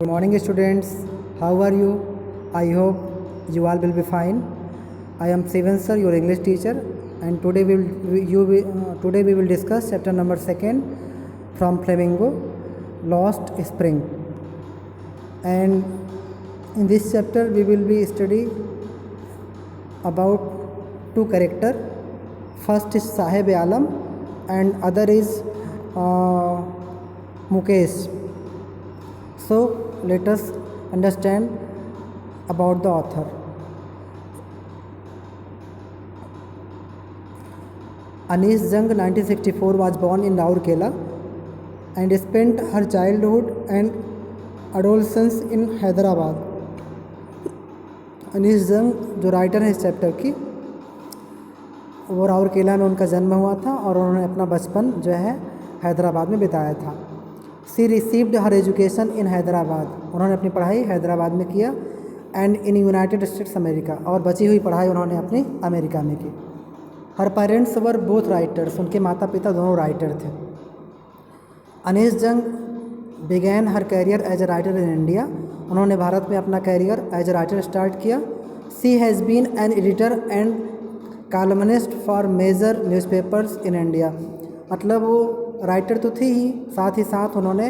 Good morning, students. How are you? I hope you all will be fine. I am Sivan sir, your English teacher, and today we will discuss chapter number 2 from Flamingo, Lost Spring. And in this chapter we will be study about two character. First is Sahib Alam and other is Mukesh. So let us understand about the author. Anees Jung 1964 was born in Rourkela and spent her childhood and adolescence in Hyderabad. Anees जंग जो writer है इस chapter की, वो राउरकेला में उनका जन्म हुआ था और उन्होंने अपना बचपन जो है हैदराबाद में बिताया था. She received her education in Hyderabad, उन्होंने अपनी पढ़ाई हैदराबाद में किया, and in United States America, और बची हुई पढ़ाई उन्होंने अपनी अमेरिका में की. Her parents were both writers, उनके माता पिता दोनों राइटर थे. Anees Jung began her career as a writer in India, उन्होंने भारत में अपना career as a writer start किया. She has been an editor and columnist for major newspapers in India, मतलब वो राइटर तो थी ही, साथ ही साथ उन्होंने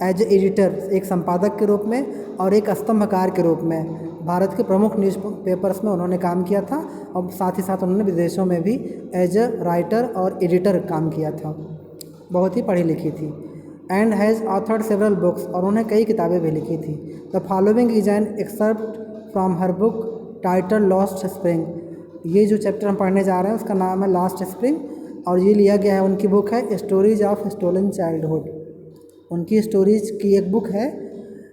एज एडिटर, एक संपादक के रूप में और एक स्तंभकार के रूप में भारत के प्रमुख न्यूज़पेपर्स में उन्होंने काम किया था, और साथ ही साथ उन्होंने विदेशों में भी एज ए राइटर और एडिटर काम किया था. बहुत ही पढ़ी लिखी थी. And has authored several books, और उन्होंने कई किताबें भी लिखी थी. The following is an excerpt from her book title lost spring. ये जो चैप्टर हम पढ़ने जा रहे हैं उसका नाम है लास्ट स्प्रिंग, और ये लिया गया है, उनकी बुक है स्टोरीज ऑफ स्टोलन चाइल्डहुड. उनकी स्टोरीज की एक बुक है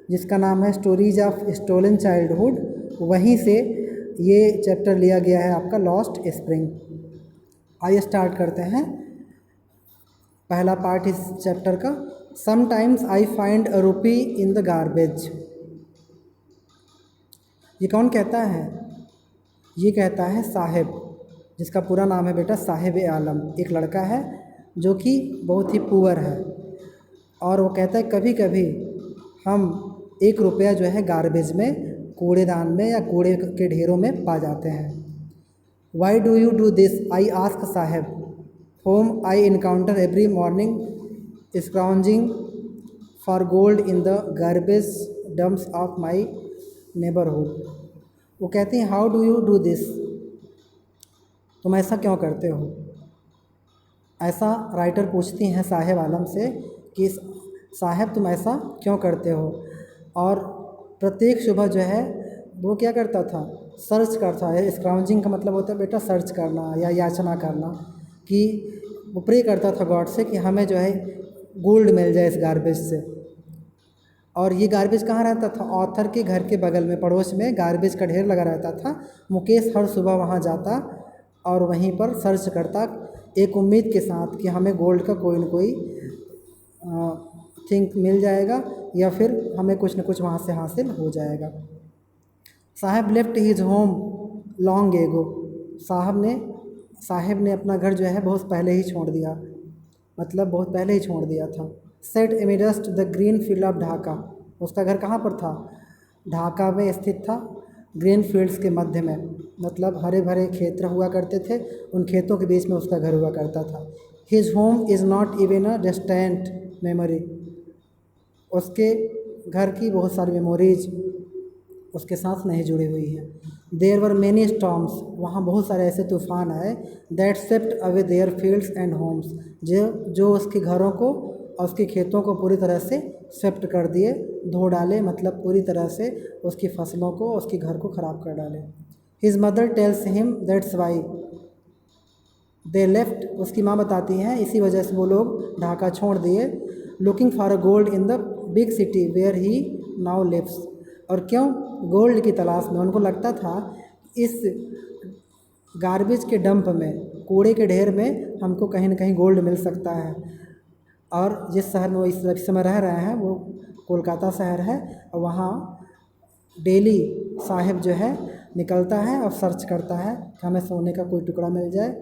जिसका नाम है स्टोरीज ऑफ स्टोलन चाइल्डहुड, वहीं से ये चैप्टर लिया गया है आपका लॉस्ट स्प्रिंग. आइए स्टार्ट करते हैं पहला पार्ट इस चैप्टर का. समटाइम्स आई फाइंड अ रूपी इन द गार्बेज. ये कौन कहता है? ये कहता है साहिब, जिसका पूरा नाम है बेटा साहिब आलम. एक लड़का है जो कि बहुत ही पुअर है, और वो कहता है कभी कभी हम 1 रुपया जो है गार्बेज में, कूड़ेदान में या कूड़े के ढेरों में पा जाते हैं. Why do you do this I ask Saheb, whom I encounter every morning scrounging for gold in the garbage dumps of my neighbourhood. वो कहते हैं how do you do this, तुम ऐसा क्यों करते हो? ऐसा राइटर पूछती हैं साहिब आलम से कि साहिब तुम ऐसा क्यों करते हो. और प्रत्येक सुबह जो है वो क्या करता था? सर्च करता है. स्क्राउंजिंग का मतलब होता है बेटा सर्च करना या याचना करना, कि वो प्रे करता था गॉड से कि हमें जो है गोल्ड मिल जाए इस गार्बेज से. और ये गार्बेज कहाँ रहता था? ऑथर के घर के बगल में, पड़ोस में गार्बेज का ढेर लगा रहता था. मुकेश हर सुबह वहाँ जाता और वहीं पर सर्च करता, एक उम्मीद के साथ कि हमें गोल्ड का कोई न कोई थिंग मिल जाएगा, या फिर हमें कुछ न कुछ वहाँ से हासिल हो जाएगा. साहब left his home long ago, साहब ने अपना घर जो है बहुत पहले ही छोड़ दिया, मतलब बहुत पहले ही छोड़ दिया था. Set amidst the green field of Dhaka, उसका घर कहाँ पर था? ढाका में स्थित था, ग्रीन फील्ड्स के मध्य में, मतलब हरे भरे खेत हुआ करते थे, उन खेतों के बीच में उसका घर हुआ करता था. His home is not even a distant memory, उसके घर की बहुत सारी मेमोरीज उसके साथ नहीं जुड़ी हुई हैं. देयर वर मैनी स्टॉर्म्स, वहाँ बहुत सारे ऐसे तूफ़ान आए, that swept away their fields and homes, जो उसके घरों को और उसके खेतों को पूरी तरह से स्वेप्ट कर दिए, धो डाले, मतलब पूरी तरह से उसकी फसलों को, उसके घर को ख़राब कर डाले. His mother tells him that's why they left, उसकी माँ बताती हैं इसी वजह से वो लोग ढाका छोड़ दिए. Looking for a gold in the big city where he now lives, और क्यों? गोल्ड की तलाश में. उनको लगता था इस गार्बेज के डंप में, कूड़े के ढेर में हमको कहीं ना कहीं गोल्ड मिल सकता है. और जिस शहर में वो इस समय रह रहे हैं वो कोलकाता शहर है, और वहाँ डेली साहिब जो है निकलता है और सर्च करता है कि हमें सोने का कोई टुकड़ा मिल जाए,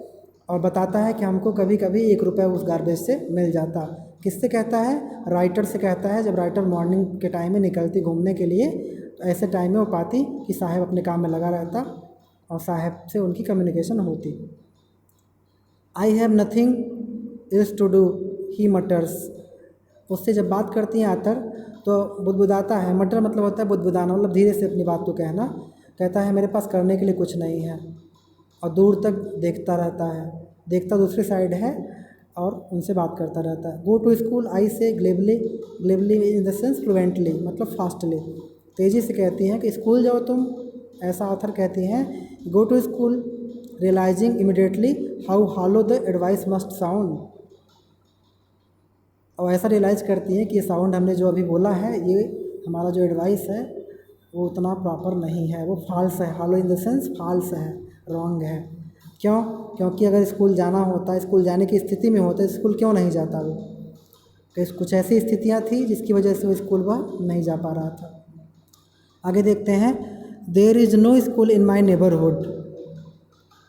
और बताता है कि हमको कभी कभी 1 रुपया उस गार्बेज से मिल जाता, किससे कहता है? राइटर से कहता है। जब राइटर मॉर्निंग के टाइम में निकलती घूमने के लिए, तो ऐसे टाइम में वो पाती कि साहब अपने काम में लगा रहता और साहब से उनकी कम्युनिकेशन होती। I have nothing is to do, he mutters. उससे जब बात करती हैं आतर तो बुदबुदाता है। मटर मतलब होता है बुदबुदाना, मतलब धीरे से अपनी बात को कहना। कहता है मेरे पास करने के लिए कुछ नहीं है, और दूर तक देखता रहता है, देखता दूसरी साइड है और उनसे बात करता रहता है। गो टू स्कूल, आई से ग्लेबली, ग्लेबली इन द सेंस फ्लुएंटली, मतलब फास्टली, तेज़ी से कहती हैं कि स्कूल जाओ तुम। ऐसा ऑथर कहती हैं go to school realising immediately how hollow the advice must sound. और ऐसा रियलाइज़ करती हैं कि ये साउंड हमने जो अभी बोला है, ये हमारा जो एडवाइस है वो उतना प्रॉपर नहीं है, वो फॉल्स है। Hollow in the sense false है, रॉन्ग है। क्यों? क्योंकि अगर स्कूल जाना होता, स्कूल जाने की स्थिति में होता, स्कूल क्यों नहीं जाता वो? कि कुछ ऐसी स्थितियाँ थी जिसकी वजह से वो स्कूल वह नहीं जा पा रहा था। आगे देखते हैं। There is no school in my neighbourhood,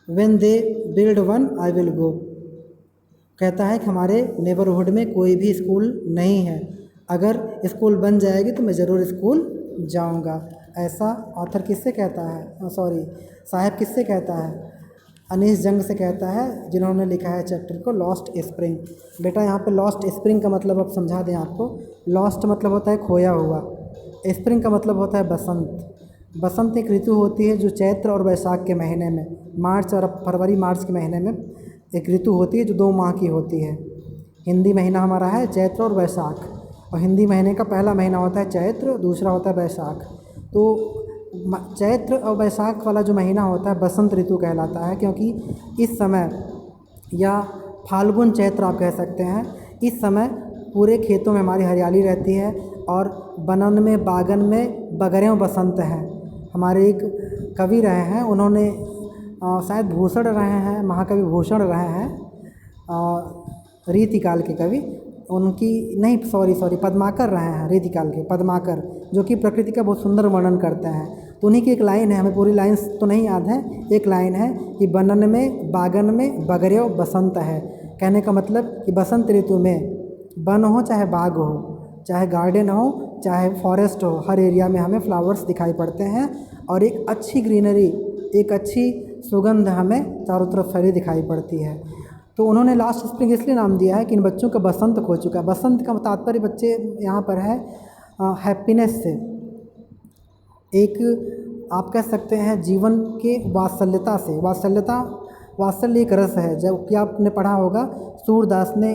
when they build one I will go. कहता है कि हमारे नेबरहुड में कोई भी स्कूल नहीं है, अगर स्कूल बन जाएगी तो मैं ज़रूर स्कूल जाऊंगा। ऐसा ऑथर किससे कहता है? साहब किससे कहता है? अनीस जंग से कहता है, जिन्होंने लिखा है चैप्टर को लॉस्ट स्प्रिंग। बेटा यहाँ पे लॉस्ट स्प्रिंग का मतलब अब समझा दें आपको। लॉस्ट मतलब होता है खोया हुआ, स्प्रिंग का मतलब होता है बसंत। बसंत एक ऋतु होती है जो चैत्र और वैशाख के महीने में, मार्च और फरवरी मार्च के महीने में एक ऋतु होती है जो 2 माह की होती है। हिंदी महीना हमारा है चैत्र और वैशाख, और हिंदी महीने का पहला महीना होता है चैत्र, दूसरा होता है वैशाख। तो चैत्र और वैशाख वाला जो महीना होता है बसंत ऋतु कहलाता है, क्योंकि इस समय, या फाल्गुन चैत्र आप कह सकते हैं, इस समय पूरे खेतों में हमारी हरियाली रहती है और बनन में, बागन में बगरें बसंत हैं। हमारे एक कवि रहे हैं, उन्होंने शायद भूषण रहे हैं, महाकवि भूषण रहे हैं, रीतिकाल के कवि, उनकी नहीं सॉरी पद्माकर रहे हैं, रीतिकाल के पद्माकर, जो कि प्रकृति का बहुत सुंदर वर्णन करते हैं। तो उन्हीं की एक लाइन है, हमें पूरी लाइन्स तो नहीं याद है, एक लाइन है कि बनन में, बागन में बगरें बसंत है। कहने का मतलब कि बसंत ऋतु में वन हो चाहे बाग हो, चाहे गार्डन हो चाहे फॉरेस्ट हो, हर एरिया में हमें फ्लावर्स दिखाई पड़ते हैं और एक अच्छी ग्रीनरी, एक अच्छी सुगंध हमें चारों तरफ फैली दिखाई पड़ती है। तो उन्होंने लास्ट स्प्रिंग इसलिए नाम दिया है कि इन बच्चों का बसंत खो चुका है। बसंत का तात्पर्य बच्चे यहाँ पर है हैप्पीनेस से, एक आप कह सकते हैं जीवन के वात्सल्यता से। वात्सल्य एक रस है, जब कि आपने पढ़ा होगा सूरदास ने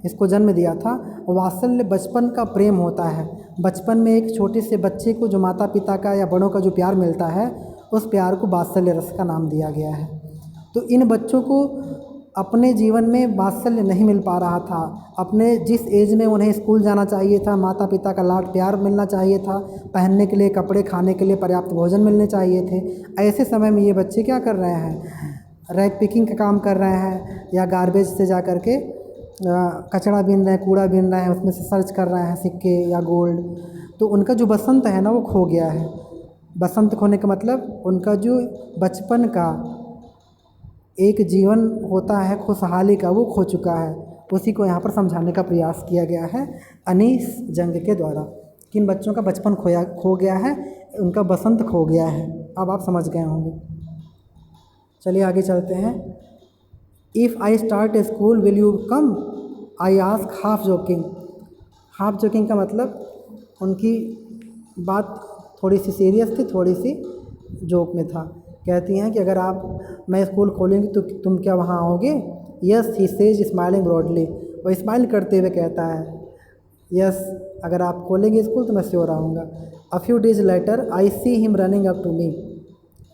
इसको जन्म दिया था। वात्सल्य बचपन का प्रेम होता है। बचपन में एक छोटे से बच्चे को जो माता पिता का या बड़ों का जो प्यार मिलता है, उस प्यार को वात्सल्य रस का नाम दिया गया है। तो इन बच्चों को अपने जीवन में वात्सल्य नहीं मिल पा रहा था। अपने जिस एज में उन्हें स्कूल जाना चाहिए था, माता पिता का लाड प्यार मिलना चाहिए था, पहनने के लिए कपड़े, खाने के लिए पर्याप्त भोजन मिलने चाहिए थे, ऐसे समय में ये बच्चे क्या कर रहे हैं? रैग पिकिंग का काम कर रहे हैं, या गार्बेज से जा कर के कचरा बीन रहे हैं, कूड़ा बीन रहे हैं, उसमें से सर्च कर रहे हैं सिक्के या गोल्ड। तो उनका जो बसंत है ना, वो खो गया है। बसंत खोने का मतलब उनका जो बचपन का एक जीवन होता है खुशहाली का, वो खो चुका है। उसी को यहाँ पर समझाने का प्रयास किया गया है अनीस जंग के द्वारा, कि इन बच्चों का बचपन खो गया है, उनका बसंत खो गया है। अब आप समझ गए होंगे। चलिए आगे चलते हैं। If I start A school will you come, I ask half joking. Half joking का मतलब उनकी बात थोड़ी सी सीरियस थी, थोड़ी सी जोक में था। कहती हैं कि अगर मैं स्कूल खोलेंगी तो तुम क्या वहाँ आओगे? Yes he says smiling broadly. वो स्माइल करते हुए कहता है यस, अगर आप खोलेंगे स्कूल तो मैं श्योर आऊँगा। A few days later I see him running up to me.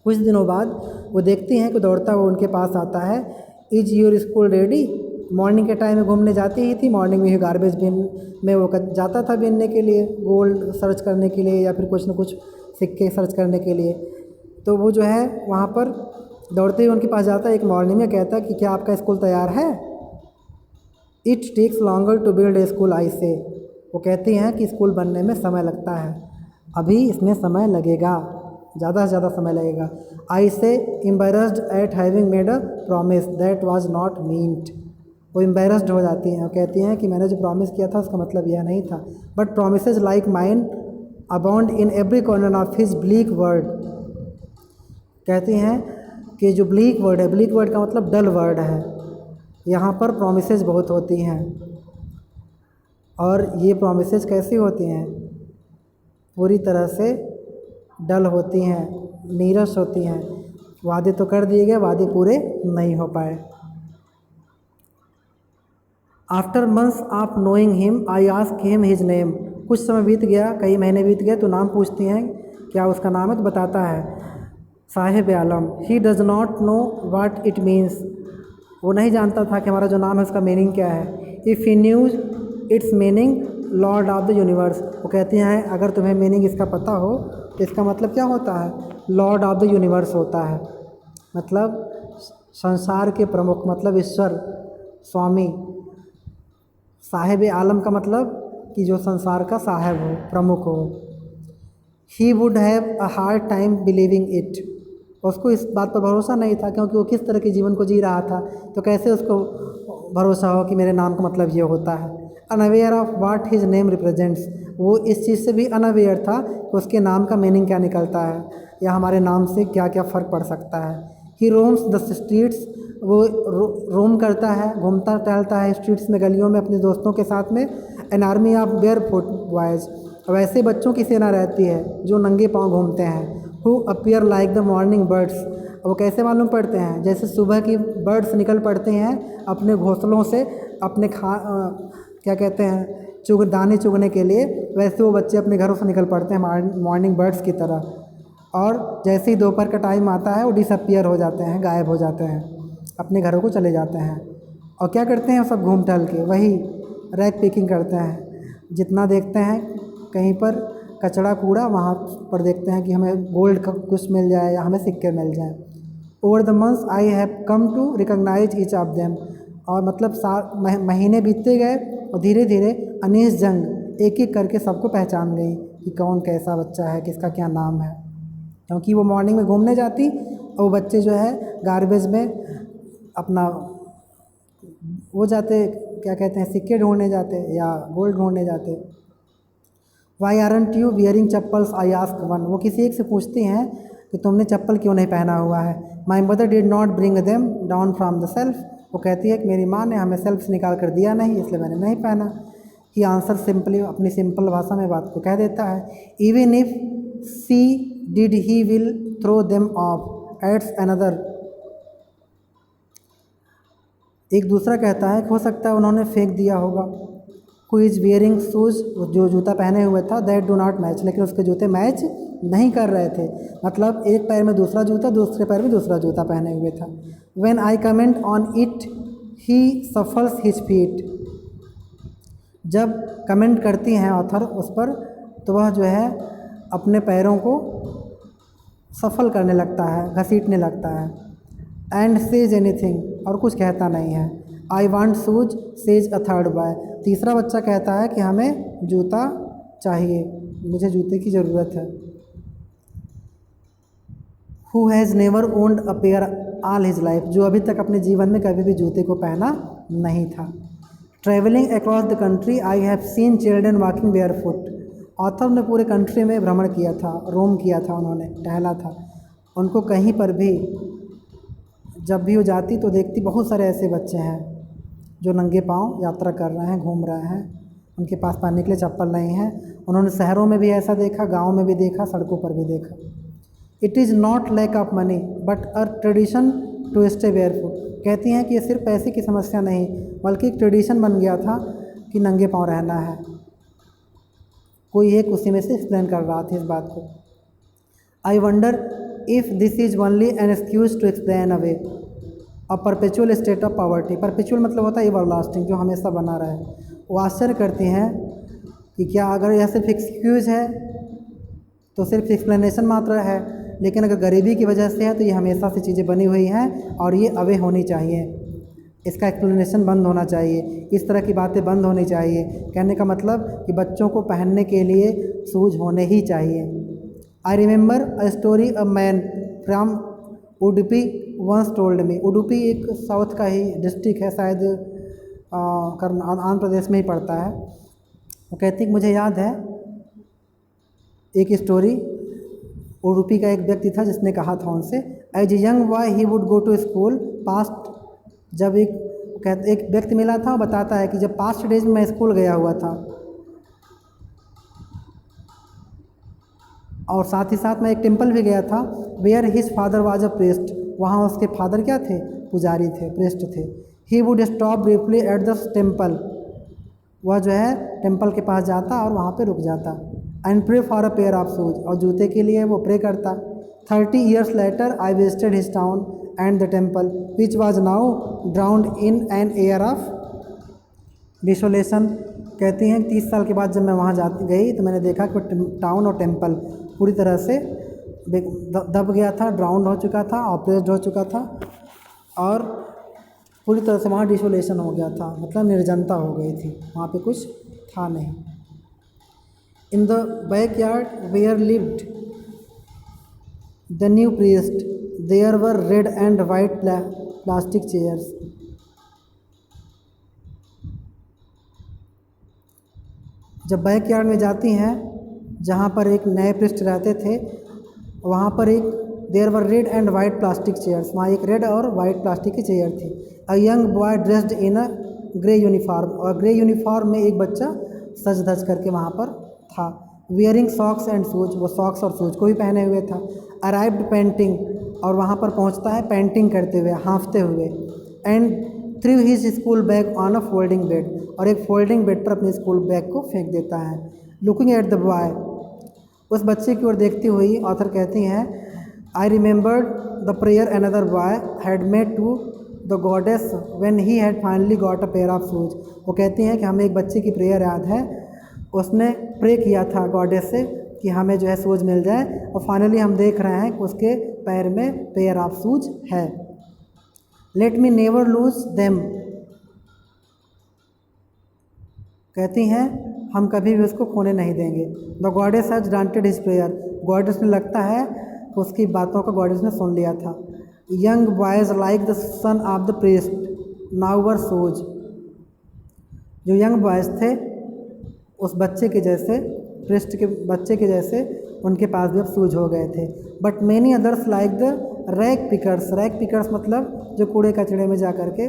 कुछ दिनों बाद वो देखती हैं कि दौड़ता हुआ उनके पास आता है। Is your school ready? Morning के टाइम में घूमने जाती ही थी, मॉर्निंग में ही गार्बेज बिन में वो जाता था बिनने के लिए, गोल्ड सर्च करने के लिए या फिर कुछ न कुछ सिक्के सर्च करने के लिए। तो वो जो है वहाँ पर दौड़ते हुए उनके पास जाता है एक मॉर्निंग में, कहता है कि क्या आपका स्कूल तैयार है? It takes longer to build a school I say. वो कहती हैं कि स्कूल बनने में समय लगता है, अभी इसमें समय लगेगा, ज़्यादा से ज़्यादा समय लगेगा। आई से embarrassed eight having made a promise that was not meant. वो एम्बेरस्ड हो जाती हैं और कहती हैं कि मैंने जो प्रॉमिस किया था उसका मतलब यह नहीं था। But promises like mine abound in every corner of his bleak word. कहती हैं कि जो ब्लीक वर्ड है, ब्लीक वर्ड का मतलब डल वर्ड है, यहाँ पर प्रोमिसेज बहुत होती हैं। और ये प्रोमिसेज कैसी होती हैं? पूरी तरह से डल होती हैं, नीरस होती हैं। वादे तो कर दिए गए, वादे पूरे नहीं हो पाए। After months of knowing him I ask him his name. कुछ समय बीत गया, कई महीने बीत गए तो नाम पूछती हैं, क्या उसका नाम है? तो बताता है Saheb Alam. He does not know what it means. वो नहीं जानता था कि हमारा जो नाम है उसका मीनिंग क्या है। If he news it's meaning Lord of the universe. वो कहती हैं अगर तुम्हें मीनिंग इसका पता हो तो इसका मतलब क्या होता है? लॉर्ड ऑफ द यूनिवर्स होता है, मतलब संसार के प्रमुख, मतलब ईश्वर, स्वामी। साहिब आलम का मतलब कि जो संसार का साहब हो, प्रमुख हो। He would have a hard time believing it. उसको इस बात पर भरोसा नहीं था, क्योंकि वो किस तरह के जीवन को जी रहा था, तो कैसे उसको भरोसा हो कि मेरे नाम का मतलब ये होता है। Unaware of what his name represents. वो इस चीज़ से भी अनअवेयर था कि उसके नाम का मीनिंग क्या निकलता है, या हमारे नाम से क्या क्या फ़र्क पड़ सकता है। ही रोम्स द स्ट्रीट्स। वो रोम करता है, घूमता टहलता है स्ट्रीट्स में, गलियों में अपने दोस्तों के साथ में। An army of bear foot boys. वैसे बच्चों की सेना रहती है जो नंगे पाँव घूमते हैं। Who appear like the morning birds. वो कैसे मालूम पड़ते हैं? जैसे सुबह की बर्ड्स निकल पड़ते हैं अपने घोंसलों से अपने क्या कहते हैं, दाने चुगने के लिए, वैसे वो बच्चे अपने घरों से निकल पड़ते हैं मॉर्निंग बर्ड्स की तरह। और जैसे ही दोपहर का टाइम आता है वो डिसअपीयर हो जाते हैं, गायब हो जाते हैं, अपने घरों को चले जाते हैं। और क्या करते हैं? सब घूम टहल के वही रैक पिकिंग करते हैं। जितना देखते हैं कहीं पर कचरा कूड़ा, वहाँ पर देखते हैं कि हमें गोल्ड का कुछ मिल जाए या हमें सिक्के मिल जाए। Over the months I have come to recognise each of them. और मतलब महीने बीतते गए और धीरे धीरे अनीस जंग एक एक करके सबको पहचान गई कि कौन कैसा बच्चा है, किसका क्या नाम है। क्योंकि वो मॉर्निंग में घूमने जाती और वो बच्चे जो है गार्बेज में अपना वो जाते, क्या कहते हैं, सिक्के ढूंढने जाते या गोल्ड ढूंढने जाते। Why aren't you wearing chappals I ask one. वो किसी एक से पूछती हैं कि तुमने चप्पल क्यों नहीं पहना हुआ है। My mother did not bring them down from the self. वो कहती है कि मेरी माँ ने हमें सेल्फ से निकाल कर दिया नहीं, इसलिए मैंने नहीं पहना। ही आंसर सिंपली, अपनी सिंपल भाषा में बात को कह देता है। Even if she did he will throw them off ads another. एक दूसरा कहता है कि हो सकता है उन्होंने फेंक दिया होगा। Who is wearing shoes. जो जूता पहने हुए था, दैट डू नॉट मैच। लेकिन उसके जूते मैच नहीं कर रहे थे, मतलब एक पैर में दूसरा जूता, दूसरे पैर में दूसरा जूता पहने हुए था। When I comment on it he shuffles his feet. जब कमेंट करती हैं ऑथर उस पर, तो वह जो है अपने पैरों को सफल करने लगता है, घसीटने लगता है। And says anything. और कुछ कहता नहीं है। I want shoes says a third boy. तीसरा बच्चा कहता है कि हमें जूता चाहिए, मुझे जूते की ज़रूरत है। Who has never owned a pair all his life. जो अभी तक अपने जीवन में कभी भी जूते को पहना नहीं था। Travelling across the country I have seen children walking bear foot. Author ने पूरे कंट्री में भ्रमण किया था, रोम किया था, उन्होंने टहला था। उनको कहीं पर भी जब भी वो जाती तो देखती बहुत सारे ऐसे बच्चे हैं जो नंगे पाँव यात्रा कर रहे हैं, घूम रहे हैं, उनके पास पहनने के लिए चप्पल नहीं है। उन्होंने शहरों में भी ऐसा देखा, गाँव में भी देखा, सड़कों पर भी देखा। It is not lack of money but a tradition to stay barefoot. कहती हैं कि ये सिर्फ पैसे की समस्या नहीं, बल्कि एक ट्रेडिशन बन गया था कि नंगे पाँव रहना है। कोई एक उसी में से एक्सप्लेन कर रहा था इस बात को। I wonder if this is only an excuse to explain away a perpetual state of poverty. Perpetual मतलब होता है एवरलास्टिंग, जो हमेशा बना रहे। वो आश्चर्य करती हैं कि क्या अगर यह सिर्फ एक्सक्यूज़ है तो सिर्फ एक्सप्लेनेशन मात्र है, लेकिन अगर गरीबी की वजह से है तो ये हमेशा से चीज़ें बनी हुई हैं और ये अवे होनी चाहिए, इसका एक्सप्लेनेशन बंद होना चाहिए, इस तरह की बातें बंद होनी चाहिए। कहने का मतलब कि बच्चों को पहनने के लिए शूज़ होने ही चाहिए। I remember a story a man from Udupi once told me. Udupi एक साउथ का ही डिस्ट्रिक्ट है, शायद आंध्र प्रदेश में ही पड़ता है। वो कहती कि मुझे याद है एक स्टोरी, उडुपी का एक व्यक्ति था जिसने कहा था उनसे, as a young boy he would go to school past. जब एक व्यक्ति मिला था, वो बताता है कि जब पास्ट डेज में मैं स्कूल गया हुआ था और साथ ही साथ मैं एक टेम्पल भी गया था, where his father was a priest. वहाँ उसके फादर क्या थे? पुजारी थे, प्रीस्ट थे। He would stop briefly at the temple. वह जो है टेम्पल के पास जाता और वहाँ पे रुक जाता। And pray for a pair of shoes, और जूते के लिए वो प्रे करता। 30 years later I visited his town and the temple which was now drowned in an air of desolation. कहती हैं 30 साल के बाद जब मैं वहाँ गई तो मैंने देखा कि टाउन और टेम्पल पूरी तरह से दब गया था, ड्राउंड हो चुका था, ऑपरेस्ड हो चुका था और पूरी तरह से वहाँ डिसोलेशन हो गया था, मतलब निर्जनता हो गई थी, वहाँ पे कुछ था नहीं। In the backyard where lived the new priest, there were red and white plastic chairs. जब बैकयार्ड में जाती हैं जहाँ पर एक नए प्रीस्ट रहते थे, वहाँ पर एक there were red and white plastic chairs, वहाँ एक रेड और वाइट प्लास्टिक की चेयर थी। A young boy dressed in a grey uniform, और ग्रे यूनिफॉर्म में एक बच्चा सज धज करके वहाँ पर था। वियरिंग सॉक्स एंड शूज, वो सॉक्स और शूज को भी पहने हुए था। अराइव्ड पेंटिंग, और वहाँ पर पहुँचता है पेंटिंग करते हुए, हाँफते हुए। And through his school bag on a folding bed, और एक फोल्डिंग बेड पर अपने स्कूल बैग को फेंक देता है। लुकिंग एट द बॉय, उस बच्चे की ओर देखती हुई ऑथर कहती हैं, I remembered the prayer another boy had made to the goddess when he had finally got a pair of shoes. वो कहती हैं कि हमें एक बच्चे की प्रेयर याद है, उसने प्रे किया था गॉडेस से कि हमें जो है शूज मिल जाए, और फाइनली हम देख रहे हैं कि उसके पैर में पेयर ऑफ शूज है। Let me never lose them, कहती हैं हम कभी भी उसको खोने नहीं देंगे। The goddess has granted his prayer, goddess ने लगता है कि उसकी बातों को गॉडेस ने सुन लिया था। Young boys like the son of the priest now were shoes, जो यंग बॉयज थे उस बच्चे के जैसे, प्रीस्ट के बच्चे के जैसे उनके पास भी अब शूज हो गए थे। But many others like the rag pickers, rag pickers मतलब जो कूड़े कचड़े में जा कर के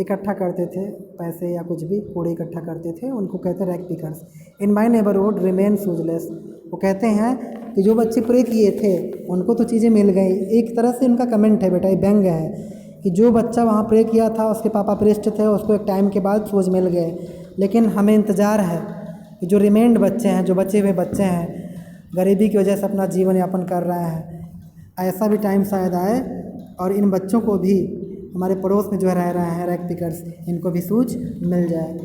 इकट्ठा करते थे पैसे या कुछ भी कूड़े इकट्ठा करते थे, उनको कहते हैं rag pickers. In my neighbourhood remain shoeless, वो कहते हैं कि जो बच्चे प्रे किए थे उनको तो चीज़ें मिल गई। एक तरह से उनका कमेंट है, बेटा ये व्यंग है कि जो बच्चा वहाँ प्रे किया था उसके पापा प्रेस्ट थे, उसको एक टाइम के बाद शूज मिल गए, लेकिन हमें इंतज़ार है कि जो रिमेंड बच्चे हैं, जो बचे हुए बच्चे हैं, गरीबी की वजह से अपना जीवन यापन कर रहे हैं, ऐसा भी टाइम शायद आए और इन बच्चों को भी, हमारे पड़ोस में जो रह रहे हैं रैक पिकर्स, इनको भी शूज मिल जाए।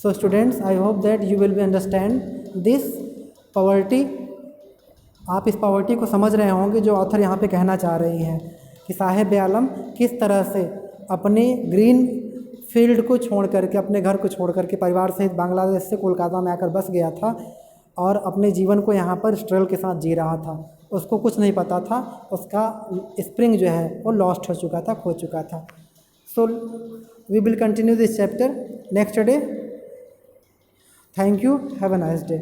So students, I hope that you will be understand this poverty. आप इस पॉवर्टी को समझ रहे होंगे जो ऑथर यहाँ पे कहना चाह रही हैं कि साहिब आलम किस तरह से अपने ग्रीन फील्ड को छोड़ करके, अपने घर को छोड़ करके परिवार सहित बांग्लादेश से कोलकाता में आकर बस गया था और अपने जीवन को यहाँ पर स्ट्रगल के साथ जी रहा था। उसको कुछ नहीं पता था, उसका स्प्रिंग जो है वो लॉस्ट हो चुका था, खो चुका था। So we will continue this chapter next day. Thank you, have a nice day.